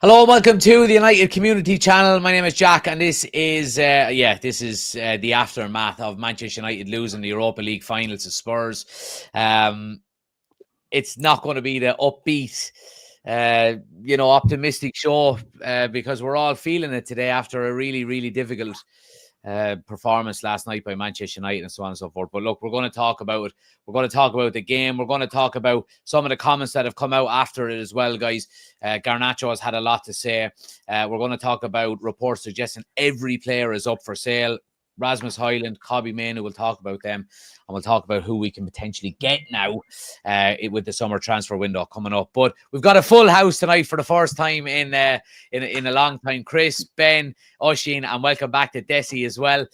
Hello, welcome to the United Community Channel. My name is Jack, and this is the aftermath of Manchester United losing the Europa League final to Spurs. It's not going to be the upbeat, optimistic show because we're all feeling it today after a really, really difficult performance last night by Manchester United and so on and so forth. But look, we're going to talk about it. We're going to talk about the game. We're going to talk about some of the comments that have come out after it as well, guys. Garnacho has had a lot to say. We're going to talk about reports suggesting every player is up for sale. Rasmus Højlund, Kobbie Mainoo, we'll talk about them, and we'll talk about who we can potentially get now with the summer transfer window coming up. But we've got a full house tonight for the first time in a long time. Chris, Ben, Oisín, and welcome back to Desi as well.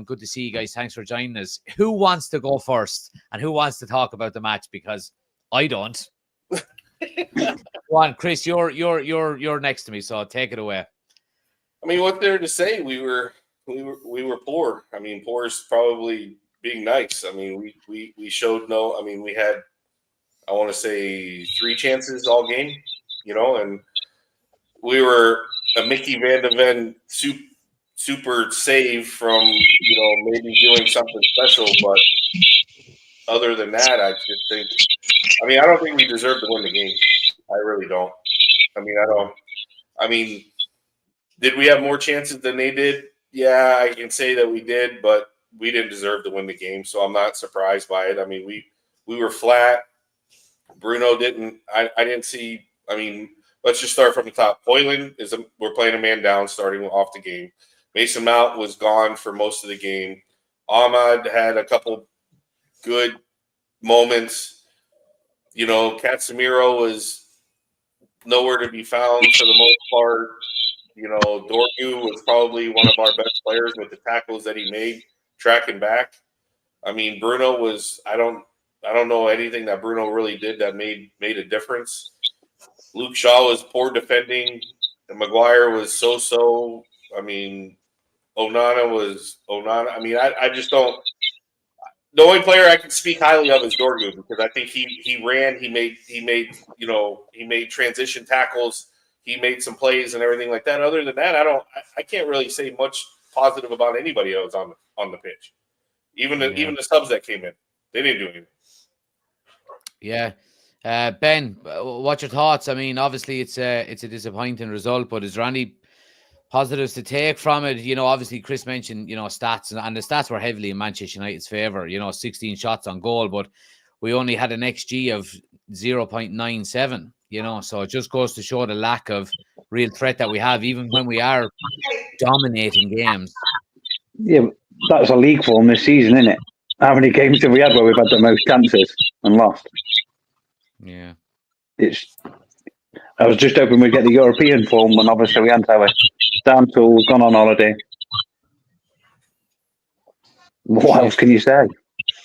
Good to see you guys. Thanks for joining us. Who wants to go first, and who wants to talk about the match? Because I don't. Go on, Chris. You're next to me, so take it away. I mean, what there to say? We were poor. I mean, poor is probably being nice. I mean, we showed no. I mean, we had, I want to say, 3 chances all game, and we were a Mickey Van de Ven super save from, maybe doing something special. But other than that, I just think, I don't think we deserve to win the game. I really don't. Did we have more chances than they did? Yeah, I can say that we did, but we didn't deserve to win the game, so I'm not surprised by it. I mean, we were flat. Bruno didn't. I didn't see. I mean, let's just start from the top. Højlund we're playing a man down starting off the game. Mason Mount was gone for most of the game. Ahmad had a couple good moments. Casemiro was nowhere to be found for the most part. Dorgu was probably one of our best players with the tackles that he made tracking back. I mean, Bruno was I don't know anything that Bruno really did that made a difference. Luke Shaw was poor defending. And Maguire was so. I mean, Onana was Onana. I mean, I just don't. The only player I can speak highly of is Dorgu because I think he ran, he made transition tackles. He made some plays and everything like that. Other than that, I can't really say much positive about anybody else on the pitch. Even the subs that came in, they didn't do anything. Yeah, Ben, what's your thoughts? I mean, obviously it's a disappointing result, but is there any positives to take from it? Obviously Chris mentioned stats, and the stats were heavily in Manchester United's favor. 16 shots on goal, but we only had an XG of 0.97. So it just goes to show the lack of real threat that we have, even when we are dominating games. Yeah, that's a league form this season, isn't it? How many games have we had where we've had the most chances and lost? Yeah. I was just hoping we'd get the European form, and obviously we hadn't. Down tools, gone on holiday. What else can you say?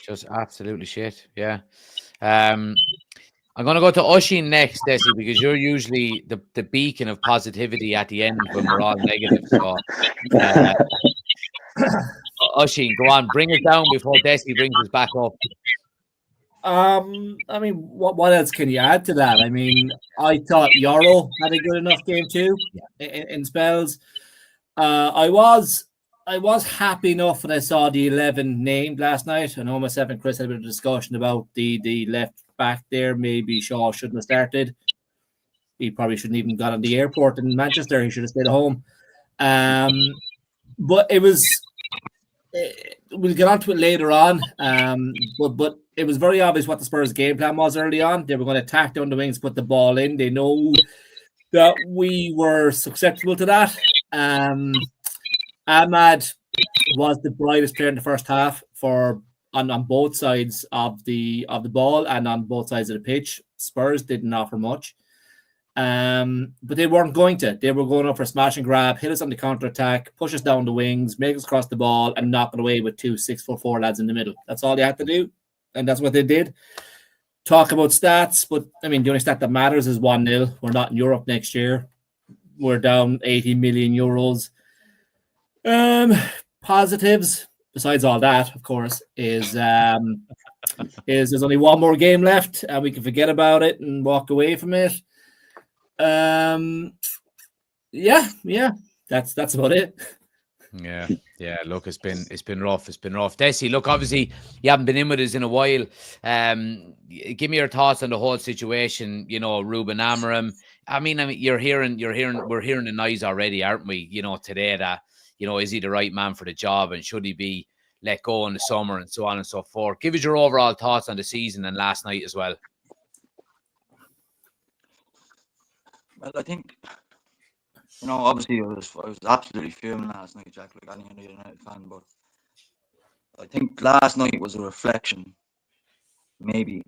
Just absolutely shit. Yeah. I'm going to go to Oisín next, Desi, because you're usually the beacon of positivity at the end when we're all negative. So, Oisín, go on, bring us down before Desi brings us back up. What else can you add to that? I mean, I thought Yoro had a good enough game too in spells. I was happy enough when I saw the 11 named last night. I know myself and Chris had a bit of discussion about the left back there. Maybe Shaw shouldn't have started. He probably shouldn't even got on the airport in Manchester. He should have stayed at home. But it was. We'll get onto it later on. But it was very obvious what the Spurs' game plan was early on. They were going to attack down the wings, put the ball in. They know that we were susceptible to that. Ahmad was the brightest player in the first half on both sides of the ball and on both sides of the pitch. Spurs didn't offer much. But they weren't going to. They were going up for smash and grab, hit us on the counter-attack, push us down the wings, make us cross the ball, and knock it away with 2 6'4" lads in the middle. That's all they had to do, and that's what they did. Talk about stats, but the only stat that matters is 1-0. We're not in Europe next year. We're down 80 million euros. Positives, besides all that, of course, is there's only one more game left, and we can forget about it and walk away from it. Yeah. That's about it. Yeah. Look, it's been rough. It's been rough. Desi, look, obviously you haven't been in with us in a while. Give me your thoughts on the whole situation. You know, Ruben Amorim. I mean, we're hearing the noise already, aren't we? You know, today that, you know, is he the right man for the job, and should he be let go in the summer, and so on and so forth. Give us your overall thoughts on the season and last night as well. Well, I think, you know, obviously I was absolutely fuming last night, Jack, like any other United fan, but I think last night was a reflection, maybe,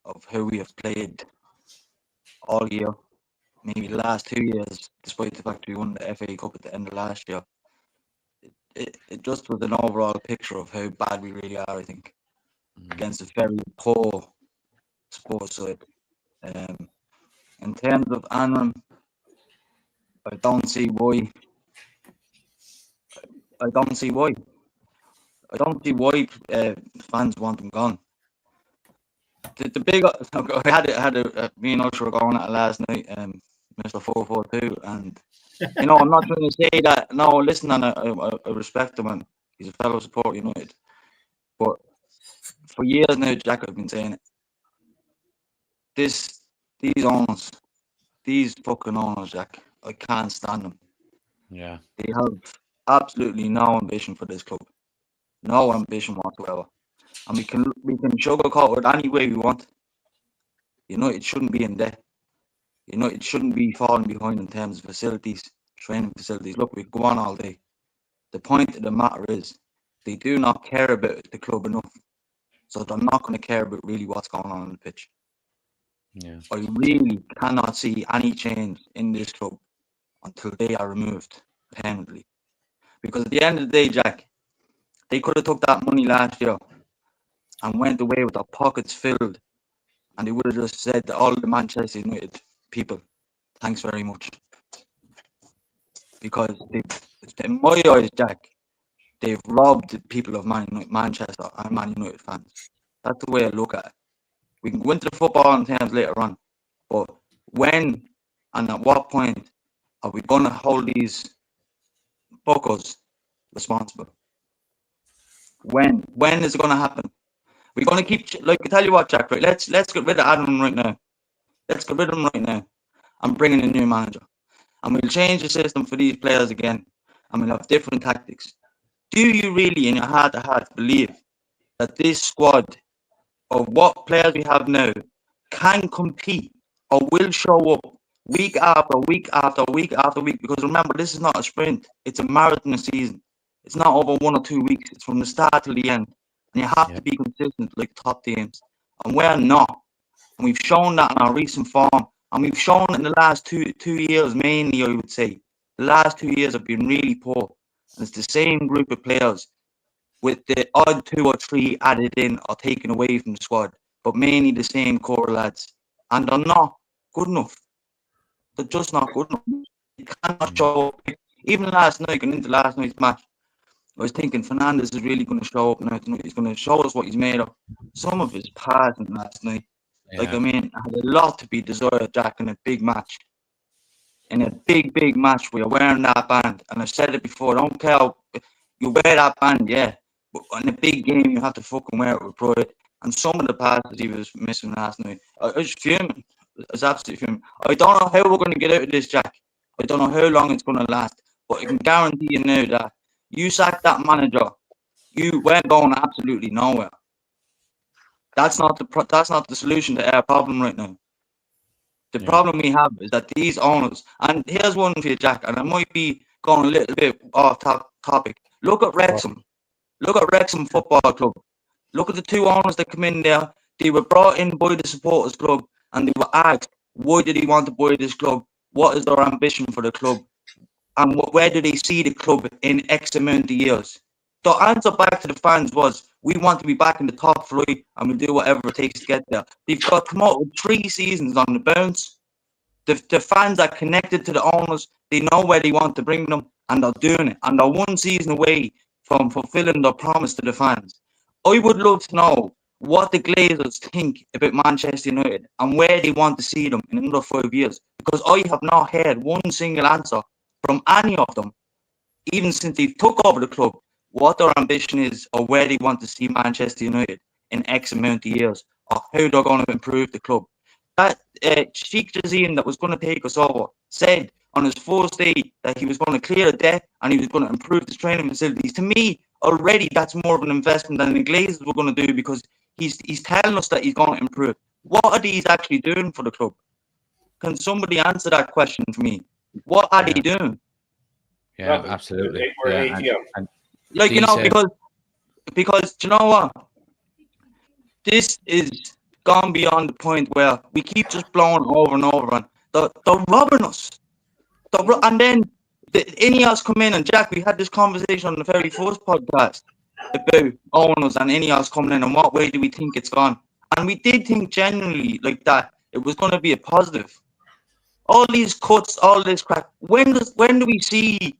of how we have played all year, maybe the last 2 years, despite the fact we won the FA Cup at the end of last year. It just was an overall picture of how bad we really are, I think, against a very poor sports side. In terms of Anram, I don't see why. I don't see why fans want him gone. The big, I had me and Usher were going at it last night, Mr. 442, and you know, I'm not trying to say that. No, listen, and I respect him, and he's a fellow supporter of United. But for years now, Jack, I've been saying it. These owners, these fucking owners, Jack, I can't stand them. Yeah, they have absolutely no ambition for this club, no ambition whatsoever, and we can sugarcoat it any way we want. You know, it shouldn't be in debt. You know, it shouldn't be falling behind in terms of facilities, training facilities. Look, we go on all day. The point of the matter is, they do not care about the club enough, so they're not going to care about really what's going on the pitch. yeah. I really cannot see any change in this club until they are removed permanently. Because at the end of the day, Jack, they could have took that money last year and went away with their pockets filled, and they would have just said to all the Manchester United people, thanks very much. Because in my eyes, Jack, they've robbed the people of Manchester and Man United fans. That's the way I look at it. We can go into the football in terms later on, but when and at what point are we going to hold these buckles responsible? When is it going to happen? We're going to keep, like, I tell you what, Jack, right? Let's get rid of Adam right now. Let's get rid of him right now and bring in a new manager. And we'll change the system for these players again, and we'll have different tactics. Do you really, in your heart of hearts, believe that this squad of what players we have now can compete or will show up week after week after week after week? Because remember, this is not a sprint. It's a marathon season. It's not over 1 or 2 weeks. It's from the start to the end. And you have to be consistent like top teams. And we're not. And we've shown that in our recent form. And we've shown it in the last two years, mainly, I would say. The last 2 years have been really poor. And it's the same group of players with the odd 2 or 3 added in or taken away from the squad, but mainly the same core lads. And they're not good enough. They're just not good enough. You cannot show up. Even last night, going into last night's match, I was thinking Fernandes is really going to show up now tonight. He's going to show us what he's made of. Some of his passing last night, like, I mean, I had a lot to be desired, Jack, in a big match. In a big match where you're wearing that band, and I've said it before, I don't care, you wear that band, yeah, but in a big game, you have to fucking wear it with pride. And some of the passes he was missing last night, I was fuming. I was absolutely fuming. I don't know how we're going to get out of this, Jack. I don't know how long it's going to last, but I can guarantee you now that you sack that manager, we're going absolutely nowhere. That's not the solution to our problem right now. The problem we have is that these owners, and here's one for you, Jack, and I might be going a little bit off topic. Look at Wrexham. Look at Wrexham Football Club. Look at the 2 owners that come in there. They were brought in by the supporters club, and they were asked, why did he want to buy this club? What is their ambition for the club? And where do they see the club in X amount of years? The answer back to the fans was, we want to be back in the top 3 and we'll do whatever it takes to get there. They've got come out with 3 seasons on the bounce. The fans are connected to the owners. They know where they want to bring them, and they're doing it. And they're 1 season away from fulfilling their promise to the fans. I would love to know what the Glazers think about Manchester United and where they want to see them in another 5 years. Because I have not heard one single answer from any of them, even since they took over the club, what their ambition is or where they want to see Manchester United in X amount of years, or how they're going to improve the club. That Sheikh Jazim that was going to take us over said on his first day that he was going to clear the debt and he was going to improve the training facilities. To me, already that's more of an investment than the Glazers were going to do, because he's telling us that he's going to improve. What are these actually doing for the club? Can somebody answer that question for me? What are they doing? Yeah, Nothing. absolutely. We're Yeah, an ATM. Like, you know, because you know what? This is gone beyond the point where we keep just blowing over and over, and they're robbing us. And then the Ineos come in, and Jack, we had this conversation on the very first podcast about owners and Ineos coming in and what way do we think it's gone. And we did think genuinely like that it was going to be a positive. All these cuts, all this crap, when do we see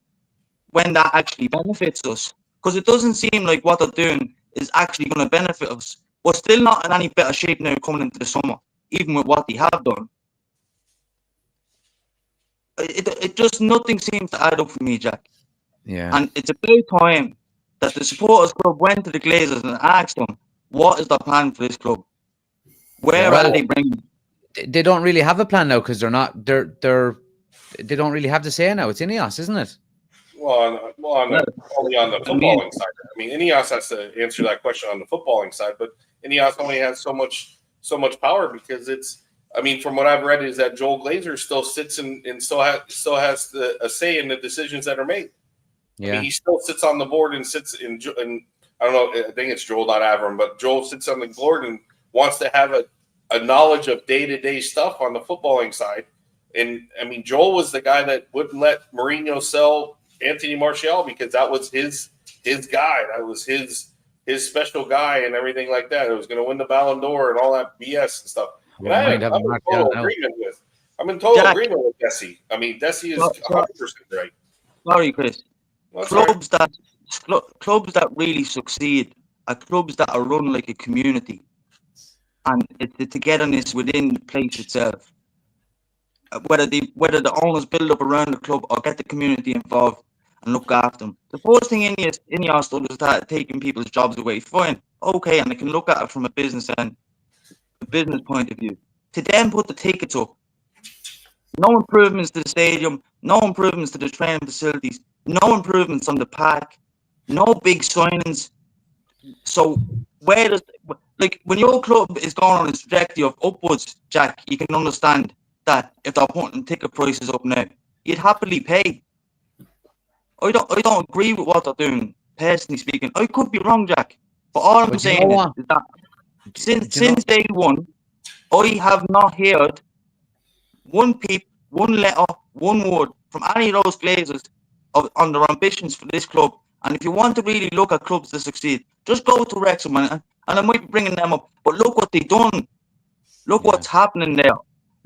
when that actually benefits us? Because it doesn't seem like what they're doing is actually going to benefit us. We're still not in any better shape now coming into the summer, even with what they have done. It just, nothing seems to add up for me, Jack. Yeah. And it's about time that the supporters club went to the Glazers and asked them, what is the plan for this club? Where are they bringing? They don't really have a plan now, because they don't really have to say now. It's Ineos, isn't it? Well, only on the footballing side. I mean, Ineos has to answer that question on the footballing side, but Ineos only has so much power, because it's. I mean, from what I've read, is that Joel Glazer still sits and still has a say in the decisions that are made. Yeah. I mean, he still sits on the board and sits in. I don't know. I think it's Joel, not Avram, but Joel sits on the board and wants to have a knowledge of day-to-day stuff on the footballing side. And I mean, Joel was the guy that wouldn't let Mourinho sell Anthony Martial, because that was his guy. That was his special guy and everything like that. It was going to win the Ballon d'Or and all that BS and stuff. And I'm in total agreement with Desi. I mean, Desi is 100% right. Sorry, Chris. Clubs that really succeed are clubs that are run like a community, and it's the togetherness within the place itself. Whether the owners build up around the club or get the community involved and look after them. The first thing Ineos does is that taking people's jobs away. Fine, okay, and they can look at it from a business point of view. To then put the tickets up, no improvements to the stadium, no improvements to the training facilities, no improvements on the park, no big signings. So where does, like, when your club is going on a trajectory of upwards, Jack, you can understand that if they're putting ticket prices up now, you'd happily pay. I don't agree with what they're doing, personally speaking. I could be wrong, Jack, but all I'm saying is that since day one, I have not heard one peep, one letter, one word from any of those Glazers on their ambitions for this club. And if you want to really look at clubs that succeed, just go to Wrexham, and I might be bringing them up, but look what they've done. Look what's happening there.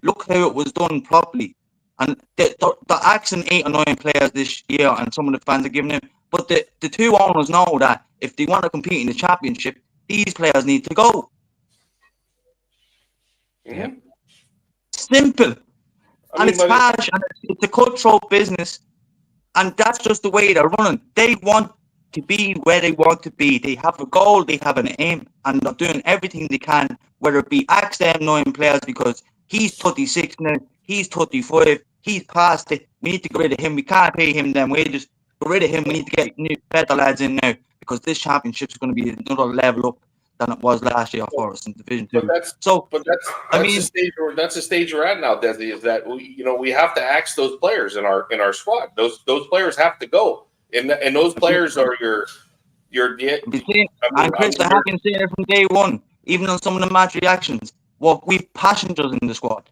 Look how it was done properly. And they're axing 8 or 9 players this year, and some of the fans are giving them. But the two owners know that if they want to compete in the championship, these players need to go. Yeah. Simple. And it's harsh, and it's a cutthroat business. And that's just the way they're running. They want to be where they want to be. They have a goal, they have an aim, and they're doing everything they can, whether it be axe them 9 players because he's 36 now, he's 35, he's past it. We need to get rid of him. We can't pay him them wages. Get rid of him. We need to get new better lads in now, because this championship is going to be another level up than it was last year for us in Division 2. That's the stage we're at now, Desi, is that we have to axe those players in our squad. Those players have to go, and those players are your. And Chris, I have been saying it from day one, even on some of the match reactions. Well, we've passengers in the squad.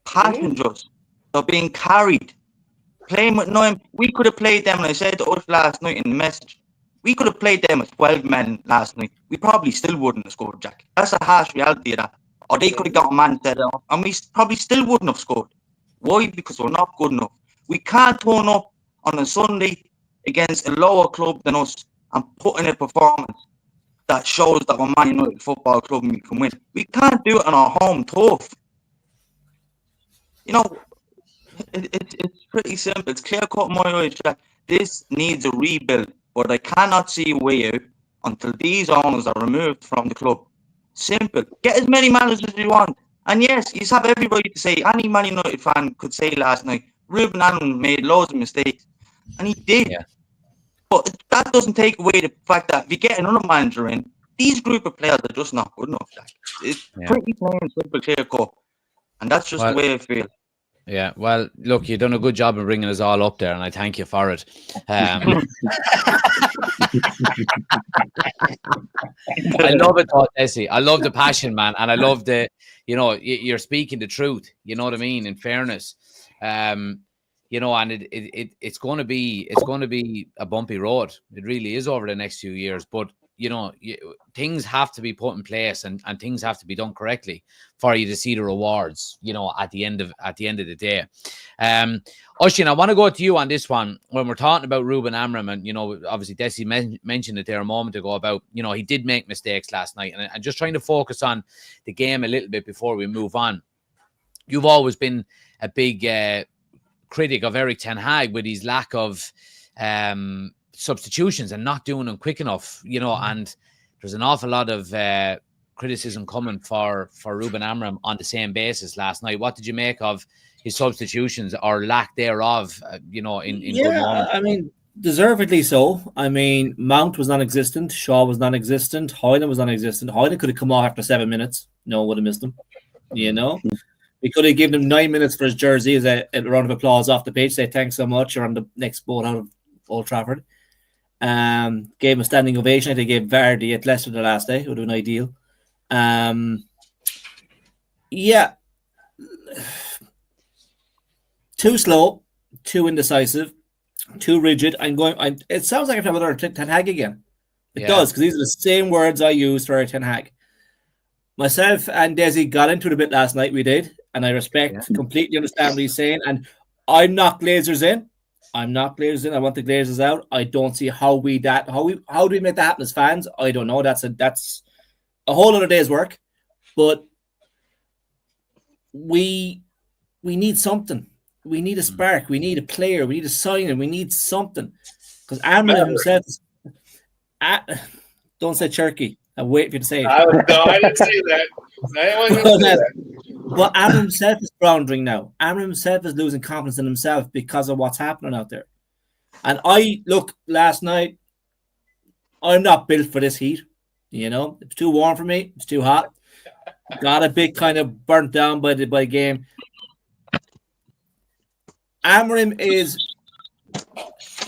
Passengers. They're being carried. Playing with 9, we could have played them, and I said to us last night in the message, we could have played them as 12 men last night. We probably still wouldn't have scored, Jack. That's a harsh reality of that. Or they could have got a man set off, and we probably still wouldn't have scored. Why? Because we're not good enough. We can't turn up on a Sunday against a lower club than us and put in a performance that shows that we're Man United Football Club and we can win. We can't do it on our home turf. It's pretty simple. It's clear cut in my eyes, Jack. This needs a rebuild, but I cannot see a way out until these owners are removed from the club. Simple. Get as many managers as you want. And yes, you have every right to say, any Man United fan could say last night, Ruben Amorim made loads of mistakes. And he did. Yeah. But that doesn't take away the fact that if you get another manager in, these group of players are just not good enough. It's pretty plain and simple, clear cut. And that's just the way I feel. Yeah, well, look, you've done a good job of bringing us all up there, and I thank you for it. I love it, Desi. I love the passion, man, and I love the, you're speaking the truth. You know what I mean? In fairness, and it's going to be a bumpy road. It really is over the next few years, but. Things have to be put in place and things have to be done correctly for you to see the rewards, at the end of the day. Oisin, I want to go to you on this one when we're talking about Ruben Amorim, and, obviously Desi mentioned it there a moment ago about, he did make mistakes last night, and just trying to focus on the game a little bit before we move on. You've always been a big critic of Eric Ten Hag with his lack of substitutions and not doing them quick enough, and there's an awful lot of criticism coming for Ruben Amorim on the same basis last night. What did you make of his substitutions or lack thereof, in good moments? I mean, deservedly so. I mean, Mount was non-existent, Shaw was non-existent, Hoyland was non-existent. Hoyland could have come off after 7 minutes. No one would have missed him, We could have given him 9 minutes for his jersey as a round of applause off the pitch. Say thanks so much. You're on the next boat out of Old Trafford. Gave him a standing ovation. I think they gave Vardy at Leicester the last day. It would have been ideal. Too slow, too indecisive, too rigid. It sounds like I'm talking about Ten Hag again. It does, because these are the same words I use for Ten Hag. Myself and Desi got into it a bit last night. We did, and I completely understand what he's saying. And I'm not Glazers in. I want the Glazers out. I don't see how do we make that happen as fans? I don't know. That's a whole other day's work. But we need something. We need a spark. We need a player. We need a signing. We need something. Because Amorim himself don't say Cherky. I'm waiting for you to say it. I didn't say that. But Amorim himself is floundering now. Amorim himself is losing confidence in himself because of what's happening out there. And last night, I'm not built for this heat. It's too warm for me. It's too hot. Got a bit kind of burnt down by the game. Amorim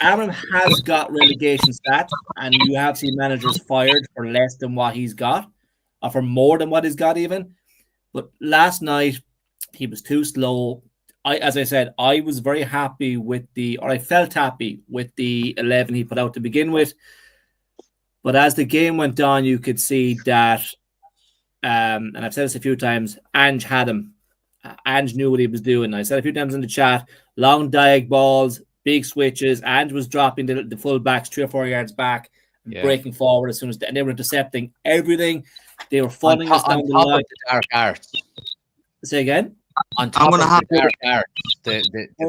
has got relegation stats, and you have seen managers fired for less than what he's got, or for more than what he's got even. But last night, he was too slow. As I said, I was very happy I felt happy with the 11 he put out to begin with. But as the game went on, you could see that, and I've said this a few times, Ange had him. Ange knew what he was doing. I said a few times in the chat, long diag balls, big switches. Ange was dropping the full backs 3 or 4 yards back, and breaking forward as soon as and they were intercepting everything. They were falling us down the line. The dark arts. Say again? On top of the dark arts, the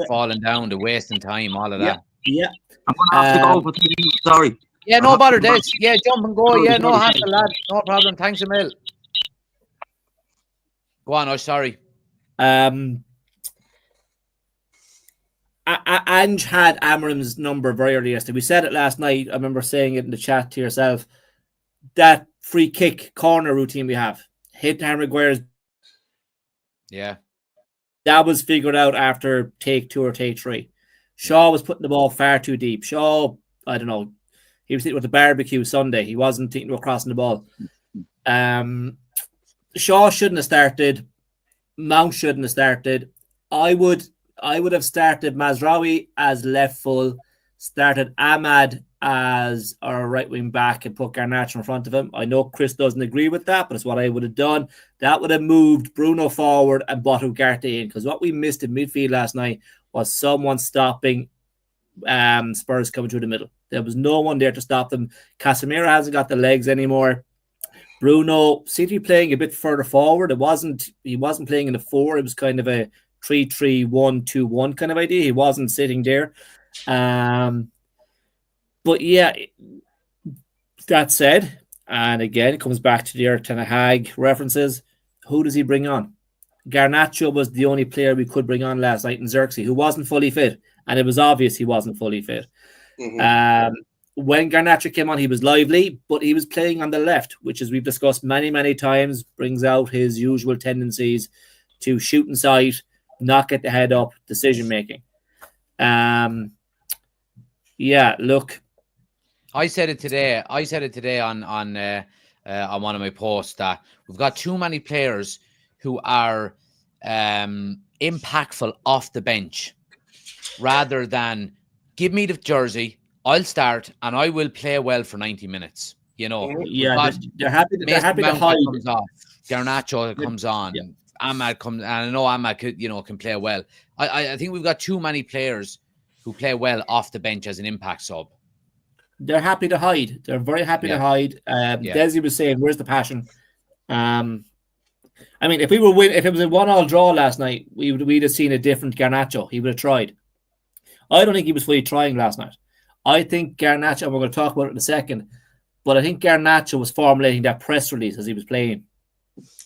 falling down, the wasting time, all of that. Yeah. I'm going to have to go for 2 minutes. Sorry. Yeah, no bother, Des. Yeah, jump and go. Yeah, no hassle, lad. No problem. Thanks a mil. Go on, sorry. Ange had Amorim's number very early yesterday. We said it last night. I remember saying it in the chat to yourself. That free kick corner routine we have. Hit Harry Maguire's. Yeah. That was figured out after take 2 or take 3. Shaw was putting the ball far too deep. Shaw, I don't know. He was thinking with the barbecue Sunday. He wasn't thinking about crossing the ball. Shaw shouldn't have started. Mount shouldn't have started. I would have started Mazraoui as left full, started Ahmad as our right wing back, and put Garnacho in front of him. I know Chris doesn't agree with that, but it's what I would have done. That would have moved Bruno forward and Botto Ugarte in, because what we missed in midfield last night was someone stopping Spurs coming through the middle. There was no one there to stop them. Casemiro hasn't got the legs anymore. Bruno seemed to be playing a bit further forward. He wasn't playing in the 4. It was kind of a 3-3-1-2-1 kind of idea. He wasn't sitting there. But yeah, that said, and again, it comes back to the Ten Hag references. Who does he bring on? Garnacho was the only player we could bring on last night in Xerxes, who wasn't fully fit. And it was obvious he wasn't fully fit. Mm-hmm. When Garnacho came on, he was lively, but he was playing on the left, which, as we've discussed many, many times, brings out his usual tendencies to shoot inside, not get the head up, decision making. Yeah, look. I said it today on one of my posts that we've got too many players who are impactful off the bench rather than give me the jersey, I'll start and I will play well for 90 minutes. You know, yeah, they're happy to hide. Comes off, Garnacho comes on, yeah. Ahmad comes, and I know Ahmad can play well. I think we've got too many players who play well off the bench as an impact sub. They're happy to hide. They're very happy to hide. Desi was saying, "Where's the passion?" I mean, if it was a 1-1 draw last night, we'd have seen a different Garnacho. He would have tried. I don't think he was fully trying last night. I think Garnacho, and we're going to talk about it in a second, but I think Garnacho was formulating that press release as he was playing.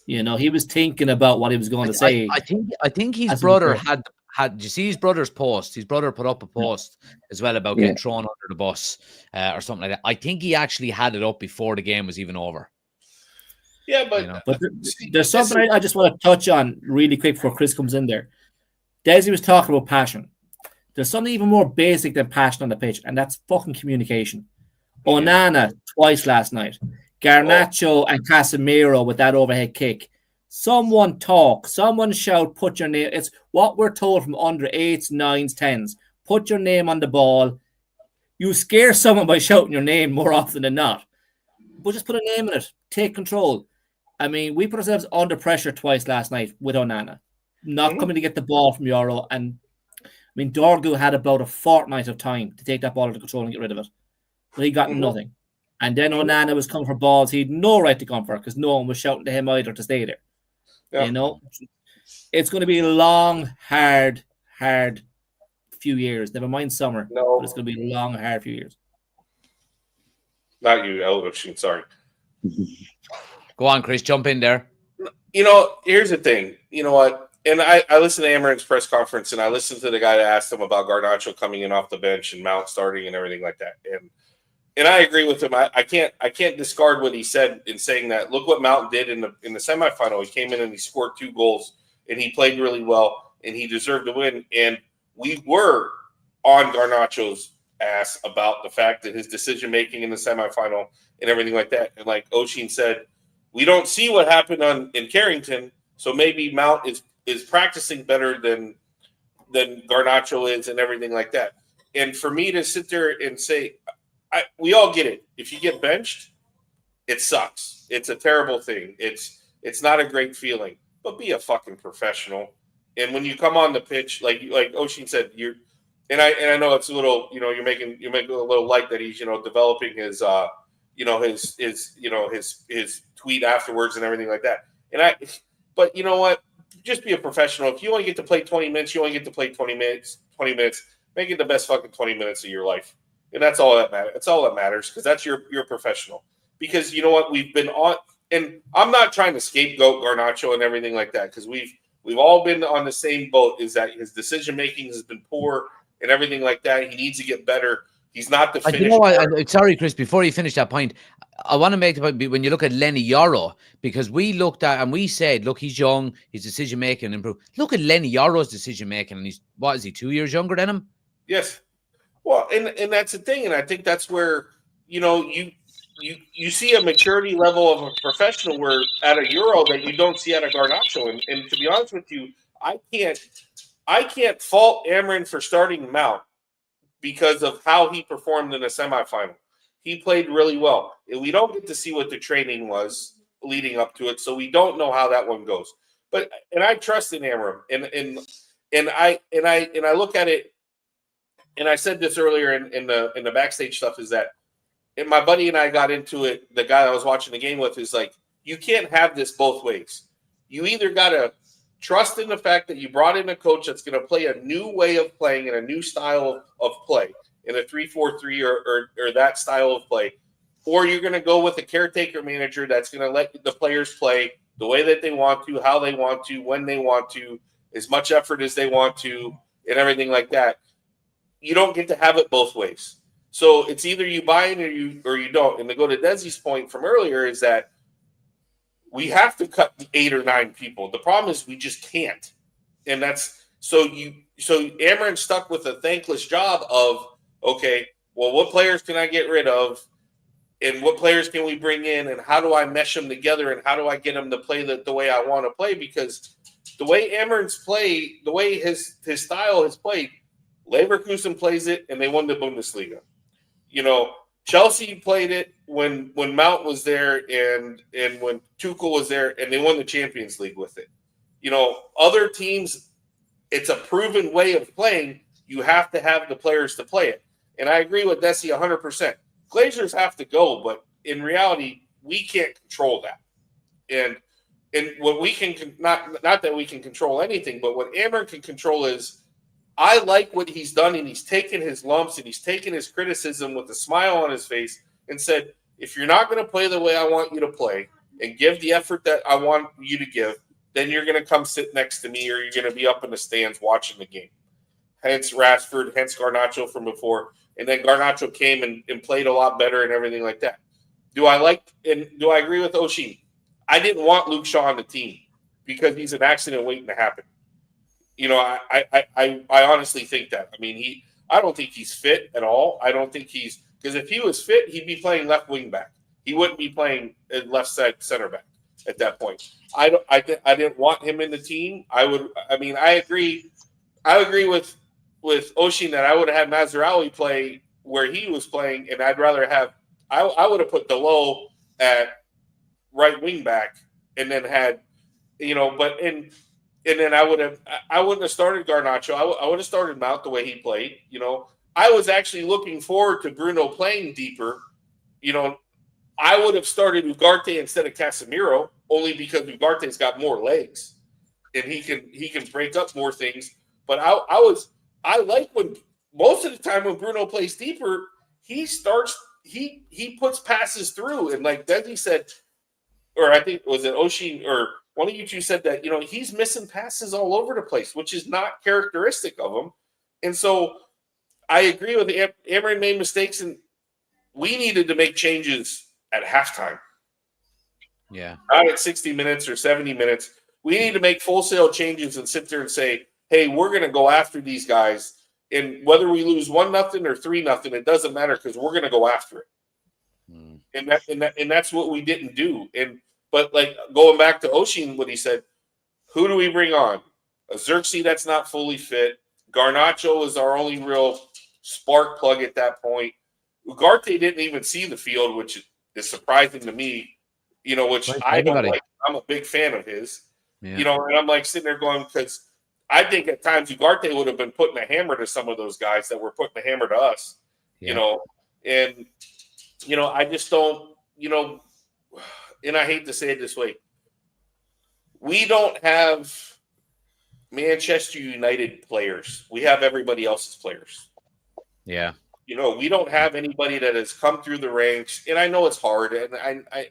You know, he was thinking about what he was going to say. I think his brother had. Did you see his brother's post? His brother put up a post as well about getting thrown under the bus or something like that. I think he actually had it up before the game was even over. Yeah, but, you know? But there's something I just want to touch on really quick before Chris comes in there. Desi was talking about passion. There's something even more basic than passion on the pitch, and that's fucking communication. Onana twice last night. Garnacho and Casemiro with that overhead kick. Someone talk, someone shout, put your name. It's what we're told from under 8s, 9s, 10s. Put your name on the ball. You scare someone by shouting your name more often than not. But just put a name in it. Take control. I mean, we put ourselves under pressure twice last night with Onana. Not coming to get the ball from Euro. And I mean, Dorgu had about a fortnight of time to take that ball under control and get rid of it. But he got nothing. And then Onana was coming for balls he had no right to come for because no one was shouting to him either to stay there. Yeah. You know, it's going to be a long, hard few years. Never mind summer. No, but it's going to be a long, hard few years. Not you, Elvin. Sorry. Go on, Chris. Jump in there. You know, here's the thing. You know what? And I listened to Amarin's press conference, and I listened to the guy that asked him about Garnacho coming in off the bench and Mount starting and everything like that. And I agree with him. I can't discard what he said in saying that. Look what Mount did in the semifinal. He came in and he scored 2 goals, and he played really well, and he deserved to win. And we were on Garnacho's ass about the fact that his decision making in the semifinal and everything like that. And like Oshin said, we don't see what happened in Carrington, so maybe Mount is practicing better than Garnacho is and everything like that. And for me to sit there and say, we all get it. If you get benched, it sucks. It's a terrible thing. It's not a great feeling. But be a fucking professional. And when you come on the pitch, like Oshin said, I know it's a little, you're making a little light that he's developing his his tweet afterwards and everything like that. But you know what? Just be a professional. If you only get to play 20 minutes, you only get to play 20 minutes. Make it the best fucking 20 minutes of your life. And that's all that matters. That's all that matters because that's you're professional. Because you know what? We've been on, and I'm not trying to scapegoat Garnacho and everything like that because we've all been on the same boat. Is that his decision making has been poor and everything like that. He needs to get better. He's not the finished. Sorry, Chris. Before you finish that point, I want to make the point when you look at Lenny Yoro because we looked at and we said, look, he's young, his decision making improved. Look at Lenny Yoro's decision making, and he's 2 years younger than him? Yes. Well, and that's the thing, and I think that's where you see a maturity level of a professional where at a Euro that you don't see at a Garnacho. And to be honest with you, I can't fault Amarin for starting Mount because of how he performed in the semifinal. He played really well. And we don't get to see what the training was leading up to it, so we don't know how that one goes. But I trust in Amarin, and I look at it. And I said this earlier in the backstage stuff is that, and my buddy and I got into it. The guy I was watching the game with is like, you can't have this both ways. You either gotta trust in the fact that you brought in a coach that's going to play a new way of playing and a new style of play in a 3-4-3 or that style of play, or you're going to go with a caretaker manager that's going to let the players play the way that they want to, how they want to, when they want to, as much effort as they want to, and everything like that. You don't get to have it both ways. So it's either you buy in or you don't. And to go to Desi's point from earlier is that we have to cut the 8 or 9 people. The problem is we just can't. And that's so Amarin's stuck with a thankless job of, okay, well, what players can I get rid of? And what players can we bring in? And how do I mesh them together? And how do I get them to play the way I want to play? Because the way Amarin's play, the way his style has played, Leverkusen plays it, and they won the Bundesliga. You know, Chelsea played it when Mount was there and when Tuchel was there, and they won the Champions League with it. You know, other teams, it's a proven way of playing. You have to have the players to play it. And I agree with Desi 100%. Glazers have to go, but in reality, we can't control that. And what we can not that we can control anything, but what Amarin can control is, I like what he's done, and he's taken his lumps and he's taken his criticism with a smile on his face and said, if you're not going to play the way I want you to play and give the effort that I want you to give, then you're going to come sit next to me or you're going to be up in the stands watching the game. Hence Rashford, hence Garnacho from before. And then Garnacho came and played a lot better and everything like that. Do I agree with Oshin? I didn't want Luke Shaw on the team because he's an accident waiting to happen. You know, I honestly think that. I mean, I don't think he's fit at all. I don't think because if he was fit, he'd be playing left wing back. He wouldn't be playing left side center back at that point. I didn't want him in the team. I agree with Oshin that I would have had Mazraoui play where he was playing, and I'd rather have I would have put Delo at right wing back and then had, you know, and then I wouldn't have started Garnacho. I would have started Mount the way he played. You know, I was actually looking forward to Bruno playing deeper. You know, I would have started Ugarte instead of Casemiro only because Ugarte's got more legs and he can break up more things. But I like when most of the time when Bruno plays deeper, he puts passes through, and like Desi said, or I think was it Oshin or one of you two said that, you know, he's missing passes all over the place, which is not characteristic of him. And so I agree with Amarin made mistakes, and we needed to make changes at halftime. Yeah. Not at 60 minutes or 70 minutes. We need to make full-sale changes and sit there and say, hey, we're going to go after these guys. And whether we lose 1-0 or 3-0, it doesn't matter because we're going to go after it. And that's what we didn't do. But like going back to Oshin, what he said, who do we bring on? A Xerxes that's not fully fit. Garnacho is our only real spark plug at that point. Ugarte didn't even see the field, which is surprising to me. You know, which I don't like. I'm a big fan of his. Yeah. You know, and I'm like sitting there going, because I think at times Ugarte would have been putting a hammer to some of those guys that were putting the hammer to us. Yeah. You know, and you know, I just don't. You know. And I hate to say it this way, we don't have Manchester United players. We have everybody else's players. Yeah. You know, we don't have anybody that has come through the ranks. And I know it's hard. And I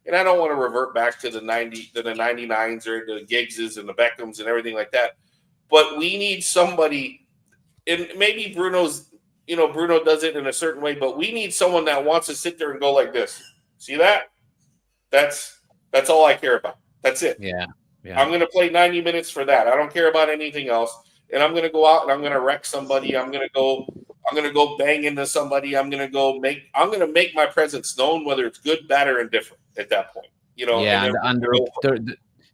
don't want to revert back to the 99s or the Giggses and the Beckhams and everything like that. But we need somebody, and maybe Bruno does it in a certain way, but we need someone that wants to sit there and go like this. See that? That's all I care about. That's it. Yeah. I'm going to play 90 minutes for that. I don't care about anything else. And I'm going to go out and I'm going to wreck somebody. I'm going to go bang into somebody. I'm going to make my presence known, whether it's good, bad, or indifferent at that point. You know. Yeah. And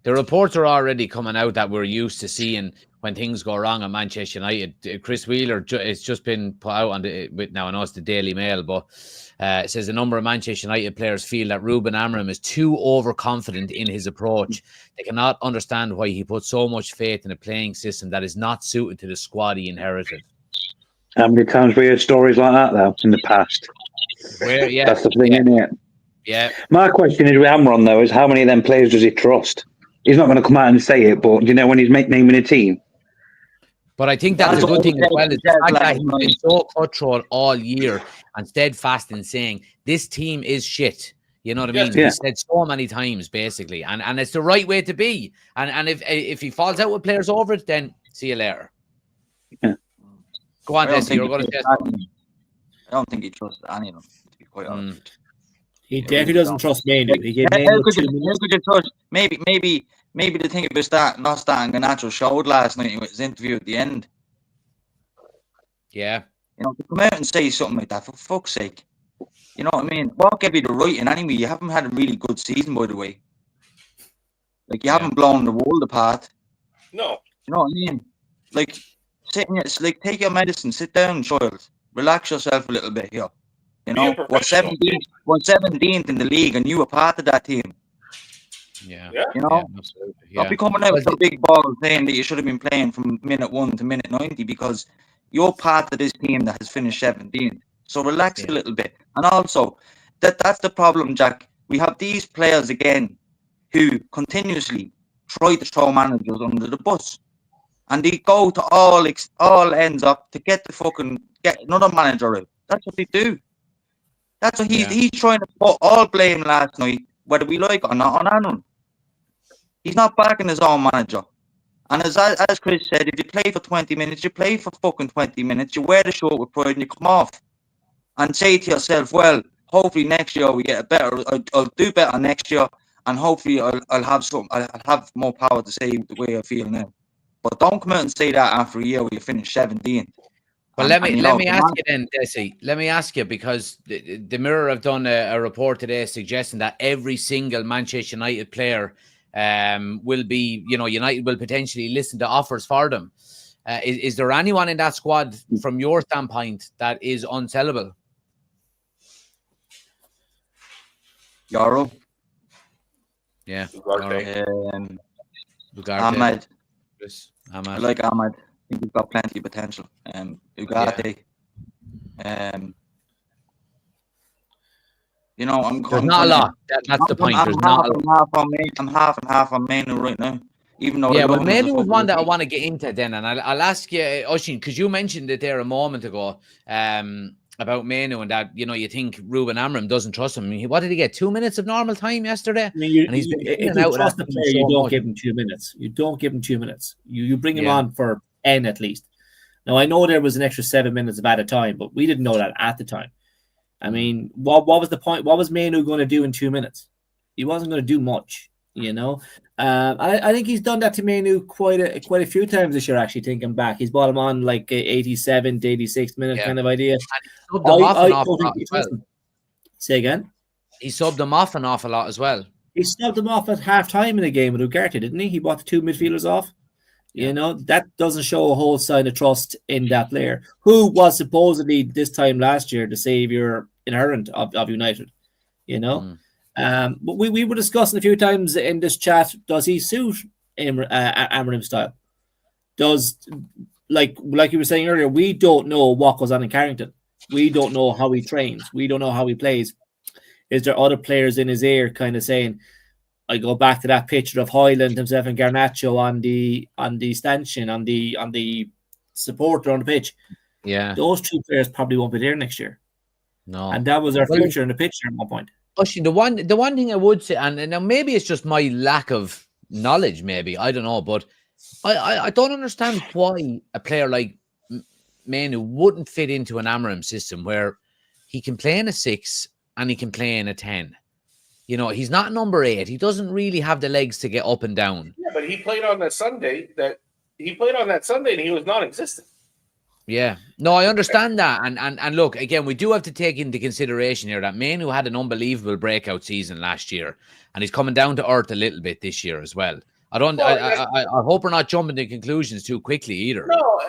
the reports are already coming out that we're used to seeing when things go wrong at Manchester United. Chris Wheeler, it's just been put out now I know it's the Daily Mail, but it says a number of Manchester United players feel that Ruben Amorim is too overconfident in his approach. They cannot understand why he puts so much faith in a playing system that is not suited to the squad he inherited. How many times we heard stories like that, though, in the past? That's the thing, isn't it? Yeah. My question is with Amorim, though, is how many of them players does he trust? he's not going to come out and say it, but you know when he's naming a team. But I think that's a good thing as well. Is the fact that he's been so cutthroat all year and steadfast in saying this team is shit. You know what I mean? Yeah. He said so many times, basically, and it's the right way to be. And if he falls out with players over it, then see you later. Yeah. Go on, Desi. You're going to say something. I don't think he trusts any of them, to be quite honest. He definitely doesn't trust Manu. He gave How Manu could 2 you minutes. trust? Maybe the thing about not starting Garnacho showed last night in his interview at the end. Yeah. You know, to come out and say something like that, for fuck's sake. You know what I mean? What gave you the right in anyway? You haven't had a really good season, by the way. Like, you haven't blown the world apart. No. You know what I mean? Like, it's like, take your medicine, sit down, child. Relax yourself a little bit here. You know, we're 17th in the league, and you were part of that team. Yeah. You know, yeah, absolutely. Don't be coming out with a big ball saying that you should have been playing from minute 1 to minute 90 because you're part of this team that has finished 17th. So relax a little bit. And also, that's the problem, Jack. We have these players again who continuously try to throw managers under the bus. And they go to all ends up to get another manager out. That's what they do. That's what he's trying to put all blame last night, whether we like it or not, on Aaron. He's not backing his own manager. And as Chris said, if you play for 20 minutes, you play for fucking 20 minutes. You wear the shirt with pride and you come off. And say to yourself, well, hopefully next year we get a better. I'll do better next year, and hopefully I'll have more power to say the way I feel now. But don't come out and say that after a year where you finish 17th. Well, let me ask you then, Desi. Let me ask you, because the Mirror have done a report today suggesting that every single Manchester United player will be, United will potentially listen to offers for them. Is there anyone in that squad, from your standpoint, that is unsellable? Yaro. Yeah. Ugarte. Ahmed. I like Ahmed. I think he's got plenty of potential. Ugarte. There's not a lot. That's the point. There's not a lot. I'm half and half on Manu right now. Even though Manu was one that I want to get into then, and I'll ask you, Oisín, because you mentioned it there a moment ago about Manu and that you think Ruben Amorim doesn't trust him. I mean, what did he get? 2 minutes of normal time yesterday? I mean, if you trust the player, you don't give him 2 minutes. You don't give him 2 minutes. You bring him on for 10 at least. Now I know there was an extra 7 minutes of added time, but we didn't know that at the time. I mean, what was the point? What was Manu going to do in 2 minutes? He wasn't going to do much, I think he's done that to Manu quite a few times this year, actually, thinking back. He's brought him on like 87th, 86th minute kind of idea. Say again? He subbed them off an awful lot as well. He subbed them off at half-time in the game with Ugarte, didn't he? He brought the 2 midfielders off. That doesn't show a whole sign of trust in that player, who was supposedly this time last year the saviour inherent of United, But we were discussing a few times in this chat, does he suit Amorim's style? Like you were saying earlier, we don't know what goes on in Carrington. We don't know how he trains. We don't know how he plays. Is there other players in his ear kind of saying, I go back to that picture of Hoyland himself and Garnacho on the stanchion, on the supporter on the pitch. Yeah. Those 2 players probably won't be there next year. No. And that was our future in the picture at one point. Actually, the one thing I would say, and now maybe it's just my lack of knowledge, maybe, I don't know, but I don't understand why a player like Manu wouldn't fit into an Amorim system where he can play in a 6 and he can play in a 10. He's not number 8. He doesn't really have the legs to get up and down. Yeah, but he played on that Sunday and he was non-existent. Yeah. No, I understand that. And look, again, we do have to take into consideration here that Manu had an unbelievable breakout season last year, and he's coming down to earth a little bit this year as well. I hope we're not jumping to conclusions too quickly either. No,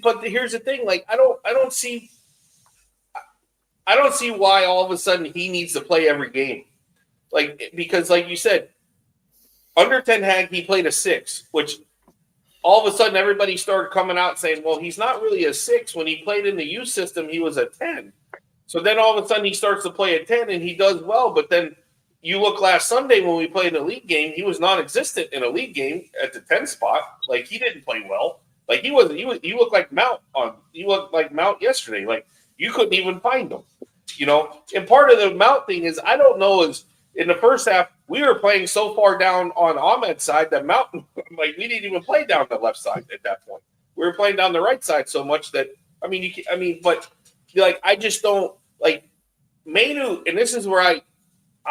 but here's the thing, like I don't see why all of a sudden he needs to play every game. Because like you said, under Ten Hag he played a 6, which all of a sudden everybody started coming out saying, well, he's not really a 6. When he played in the youth system, he was a 10. So then all of a sudden he starts to play a 10 and he does well, but then you look last Sunday when we played an elite game, he was non-existent in a league game at the 10 spot. Like, he didn't play well. Like, he looked like Mount yesterday. Like, you couldn't even find him, you know? And part of the Mount thing is, I don't know, is in the first half, we were playing so far down on Ahmed's side that Mount, like, we didn't even play down the left side at that point. We were playing down the right side so much that, but like, I just don't, like, Mainu, and this is where I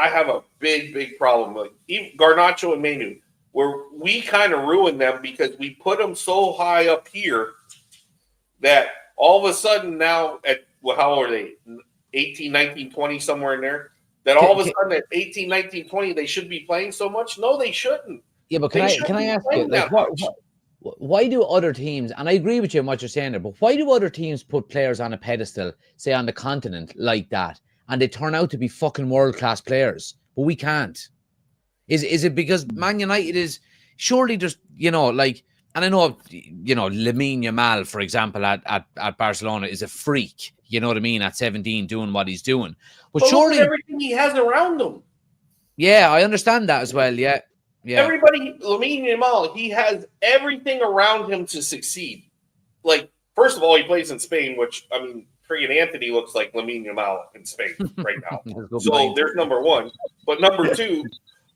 have a big problem. Like, even Garnacho and Mainu, where we kind of ruined them because we put them so high up here that all of a sudden now how old are they? 18, 19, 20, somewhere in there? That all of a sudden at 18, 19, 20, they should be playing so much? No, they shouldn't. Yeah, but can I ask you, like, why do other teams, and I agree with you on what you're saying there, but why do other teams put players on a pedestal, say on the continent, like that, and they turn out to be fucking world-class players, but we can't? Is it because Man United is surely just, you know, like, and I know, you know, Lamine Yamal, for example, at Barcelona is a freak, you know what I mean, at 17 doing what he's doing. But surely look at everything he has around him. Yeah, I understand that as well. Yeah. Everybody, Lamine Yamal, he has everything around him to succeed. Like, first of all, he plays in Spain, which, I mean, freaking Anthony looks like Lamine Yamal in Spain right now. So there's number one. But number two,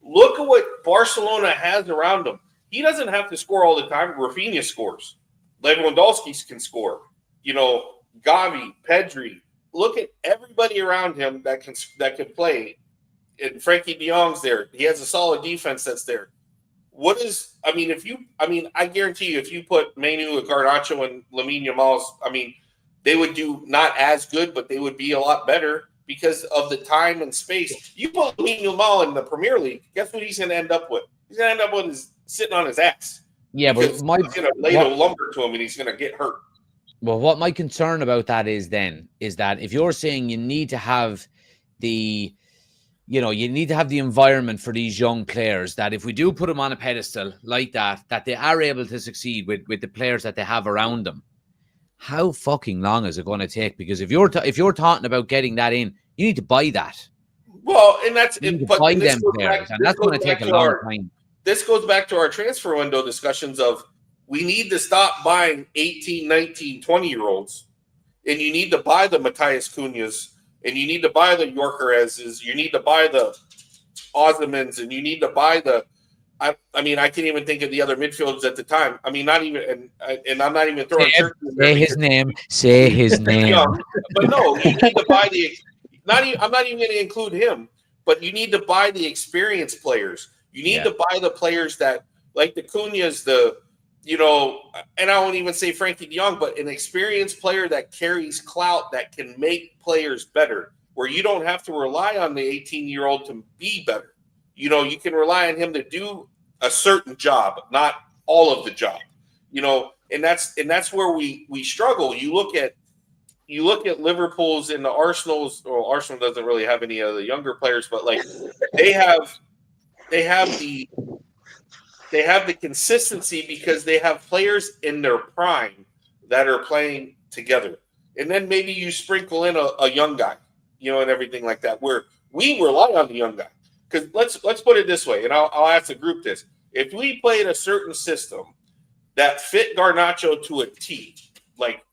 look at what Barcelona has around him. He doesn't have to score all the time. Rafinha scores. Lewandowski can score. You know, Gavi, Pedri. Look at everybody around him that can play. And Frankie de Jong's there. He has a solid defense that's there. I guarantee you, if you put Mainu, Garnacho, and Lamine Yamal, they would do not as good, but they would be a lot better because of the time and space. You put Lamine Yamal in the Premier League, guess what he's going to end up with? He's going to end up with sitting on his ass. Yeah, but he's going to lay the lumber to him, and he's going to get hurt. Well, what my concern about that is that if you're saying you need to have the environment for these young players, that if we do put them on a pedestal like that they are able to succeed with the players that they have around them. How fucking long is it going to take? Because if you're talking about getting that in, you need to buy that. Well, and that's it. Buy them players, and that's going to take a long time. This goes back to our transfer window discussions of we need to stop buying 18, 19, 20-year-olds, and you need to buy the Matthias Cunhas, and you need to buy the Yorkerez's, you need to buy the Osmans, and you need to buy I can't even think of the other midfielders at the time. I mean, not even, and I'm not even throwing. Say his name. But no, you need to buy I'm not even going to include him, but you need to buy the experienced players. You need to buy the players that, like the Cunhas, and I won't even say Frankie de Jong, but an experienced player that carries clout that can make players better, where you don't have to rely on the 18-year-old to be better. You know, you can rely on him to do a certain job, not all of the job. You know, and that's where we struggle. You look at Liverpool's and the Arsenal's. Well, Arsenal doesn't really have any of the younger players, but like they have the consistency because they have players in their prime that are playing together. And then maybe you sprinkle in a young guy, you know, and everything like that, where we rely on the young guy. Because let's put it this way, and I'll ask the group this. If we played a certain system that fit Garnacho to a T, like